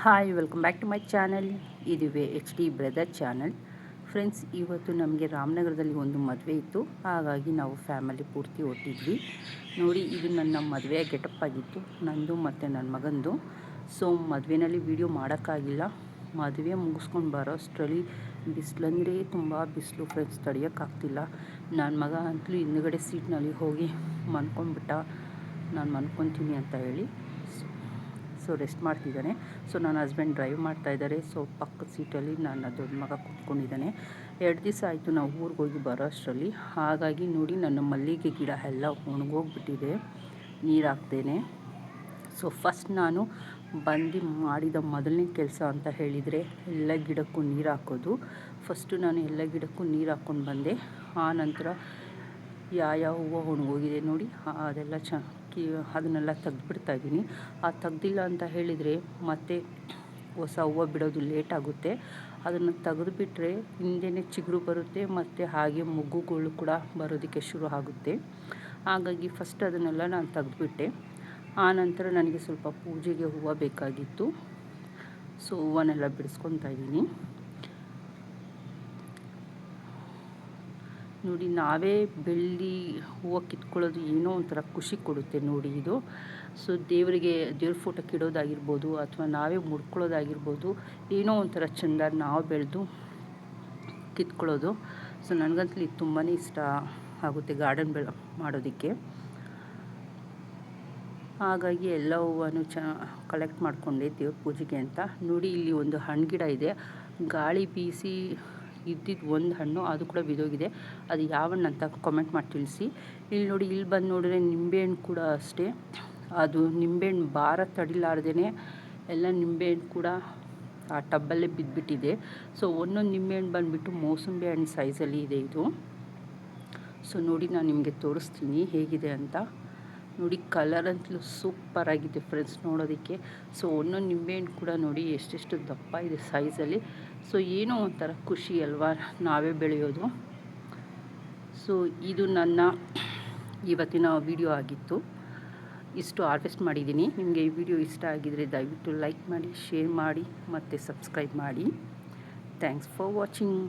Hi welcome back to my channel. ಇದುವೇ H D brother channel. Friends, ಇವತ್ತು ನಮಗೆ ರಾಮನಗರದಲ್ಲಿ ಒಂದು ಮದುವೆ ಇತ್ತು, ಹಾಗಾಗಿ ನಾವು ಫ್ಯಾಮಿಲಿ ಪೂರ್ತಿ ಹೊಟ್ಟಿದ್ವಿ. ನೋಡಿ, ಇದು ನನ್ನ ಮದುವೆಯ ಗೆಟಪ್ ಆಗಿತ್ತು, ನಂದು ಮತ್ತು ನನ್ನ ಮಗಂದು. ಸೊ ಮದುವೆಯಲ್ಲಿ ವೀಡಿಯೋ ಮಾಡೋಕ್ಕಾಗಿಲ್ಲ. ಮದುವೆ ಮುಗಿಸ್ಕೊಂಡು ಬರೋಷ್ಟರಲ್ಲಿ ಬಿಸಿಲಂದರೆ ತುಂಬ ಬಿಸಿಲು ಫ್ರೆಂಡ್ಸ್, ತಡೆಯೋಕ್ಕಾಗ್ತಿಲ್ಲ. ನನ್ನ ಮಗ ಅಂತಲೂ ಹಿಂದುಗಡೆ ಸೀಟ್ನಲ್ಲಿ ಹೋಗಿ ಮನ್ಕೊಂಡ್ಬಿಟ್ಟ, ನಾನು ಮನ್ಕೊತೀನಿ ಅಂತ ಹೇಳಿ. ಸೊ ರೆಸ್ಟ್ ಮಾಡ್ತಿದ್ದಾನೆ. ಸೊ ನನ್ನ ಹಸ್ಬೆಂಡ್ ಡ್ರೈವ್ ಮಾಡ್ತಾಯಿದ್ದಾರೆ. ಸೊ ಪಕ್ಕದ ಸೀಟಲ್ಲಿ ನನ್ನ ದೊಡ್ಡ ಮಗ ಕೂತ್ಕೊಂಡಿದ್ದಾನೆ. 2 ದಿವಸ ಆಯಿತು ನಾವು ಊರಿಗೆ ಹೋಗಿ ಬರೋ ಅಷ್ಟರಲ್ಲಿ. ಹಾಗಾಗಿ ನೋಡಿ, ನನ್ನ ಮಲ್ಲಿಗೆ ಗಿಡ ಎಲ್ಲ ಒಣಗೋಗ್ಬಿಟ್ಟಿದೆ ನೀರು ಹಾಕ್ತೇನೆ. ಸೊ ಫಸ್ಟ್ ನಾನು ಬಂದು ಮಾಡಿದ ಮೊದಲನೇ ಕೆಲಸ ಅಂತ ಹೇಳಿದರೆ ಎಲ್ಲ ಗಿಡಕ್ಕೂ ನೀರು ಹಾಕೋದು. ಫಸ್ಟು ನಾನು ಎಲ್ಲ ಗಿಡಕ್ಕೂ ನೀರು ಹಾಕ್ಕೊಂಡು ಬಂದೆ. ಆ ನಂತರ ಯಾವ ಹೂವು ಒಣಗೋಗಿದೆ ನೋಡಿ, ಅದೆಲ್ಲ ಅದನ್ನೆಲ್ಲ ತೆಗ್ದುಬಿಡ್ತಾಯಿದ್ದೀನಿ. ತೆಗ್ದಿಲ್ಲ ಅಂತ ಹೇಳಿದರೆ ಮತ್ತೆ ಹೊಸ ಹೂವು ಬಿಡೋದು ಲೇಟ್ ಆಗುತ್ತೆ. ಅದನ್ನು ತೆಗೆದುಬಿಟ್ರೆ ಹಿಂದೆಯೇ ಚಿಗುರು ಬರುತ್ತೆ, ಮತ್ತು ಹಾಗೆ ಮೊಗ್ಗುಗಳು ಕೂಡ ಬರೋದಕ್ಕೆ ಶುರು ಆಗುತ್ತೆ. ಹಾಗಾಗಿ ಫಸ್ಟ್ ಅದನ್ನೆಲ್ಲ ನಾನು ತೆಗೆದುಬಿಟ್ಟೆ. ಆನಂತರ ನನಗೆ ಸ್ವಲ್ಪ ಪೂಜೆಗೆ ಹೂವು ಬೇಕಾಗಿತ್ತು. ಸೊ ಹೂವನ್ನೆಲ್ಲ ಬಿಡಿಸ್ಕೊತಾ ಇದ್ದೀನಿ. ನೋಡಿ, ನಾವೇ ಬೆಳ್ಳಿ ಹೂವು ಕಿತ್ಕೊಳ್ಳೋದು ಏನೋ ಒಂಥರ ಖುಷಿ ಕೊಡುತ್ತೆ ನೋಡಿ ಇದು. ಸೊ ದೇವ್ರ ಫೋಟೋಕ್ಕೆ ಇಡೋದಾಗಿರ್ಬೋದು, ಅಥವಾ ನಾವೇ ಮುಡ್ಕೊಳ್ಳೋದಾಗಿರ್ಬೋದು, ಏನೋ ಒಂಥರ ಚೆಂದ ನಾವು ಬೆಳೆದು ಕಿತ್ಕೊಳ್ಳೋದು. ಸೊ ನನಗಂತೂ ಇದು ತುಂಬಾ ಇಷ್ಟ ಆಗುತ್ತೆ ಗಾರ್ಡನ್ ಮಾಡೋದಕ್ಕೆ. ಹಾಗಾಗಿ ಎಲ್ಲ ಹೂವನ್ನು ಕಲೆಕ್ಟ್ ಮಾಡಿಕೊಂಡೆ ದೇವ್ರ ಪೂಜೆಗೆ ಅಂತ. ನೋಡಿ, ಇಲ್ಲಿ ಒಂದು ಹಣ್ಣು ಗಿಡ ಇದೆ. ಗಾಳಿ ಬೀಸಿ ಇದ್ದಿದ್ದು ಒಂದು ಹಣ್ಣು, ಅದು ಕೂಡ ಬಿದ್ದೋಗಿದೆ. ಅದು ಯಾವ ಹಣ್ಣು ಅಂತ ಕಾಮೆಂಟ್ ಮಾಡಿ ತಿಳಿಸಿ. ಇಲ್ಲಿ ನೋಡಿ, ಇಲ್ಲಿ ಬಂದು ನೋಡಿದ್ರೆ ನಿಂಬೆಹಣ್ಣು ಕೂಡ ಅಷ್ಟೇ. ಅದು ನಿಂಬೆಹಣ್ಣು ಭಾರ ತಡಿಲಾರ್ದೇ ಎಲ್ಲ ನಿಂಬೆಹಣ್ಣು ಕೂಡ ಆ ಟಬ್ಬಲ್ಲೇ ಬಿದ್ದುಬಿಟ್ಟಿದೆ. ಸೊ ಒಂದೊಂದು ನಿಂಬೆಹಣ್ಣು ಬಂದುಬಿಟ್ಟು ಮೋಸಂಬಿ ಹಣ್ಣು ಸೈಜಲ್ಲಿ ಇದೆ ಇದು. ಸೊ ನೋಡಿ, ನಾನು ನಿಮಗೆ ತೋರಿಸ್ತೀನಿ ಹೇಗಿದೆ ಅಂತ. ನೋಡಿ, ಕಲರ್ ಅಂತಲೂ ಸೂಪರಾಗಿದೆ ಫ್ರೆಂಡ್ಸ್ ನೋಡೋದಕ್ಕೆ. ಸೊ ಒಂದೊಂದು ನಿಂಬೆಹಣ್ಣು ಕೂಡ ನೋಡಿ ಎಷ್ಟೆಷ್ಟು ದಪ್ಪ ಇದೆ ಸೈಜಲ್ಲಿ. ಸೊ ಏನೋ ಒಂಥರ ಖುಷಿ ಅಲ್ವಾ ನಾವೇ ಬೆಳೆಯೋದು. ಸೊ ಇದು ನನ್ನ ಇವತ್ತಿನ ವಿಡಿಯೋ ಆಗಿತ್ತು. ಇಷ್ಟು ಹಾರ್ವೆಸ್ಟ್ ಮಾಡಿದ್ದೀನಿ. ನಿಮಗೆ ಈ ವಿಡಿಯೋ ಇಷ್ಟ ಆಗಿದರೆ ದಯವಿಟ್ಟು ಲೈಕ್ ಮಾಡಿ, ಶೇರ್ ಮಾಡಿ ಮತ್ತು ಸಬ್ಸ್ಕ್ರೈಬ್ ಮಾಡಿ. Thanks for watching.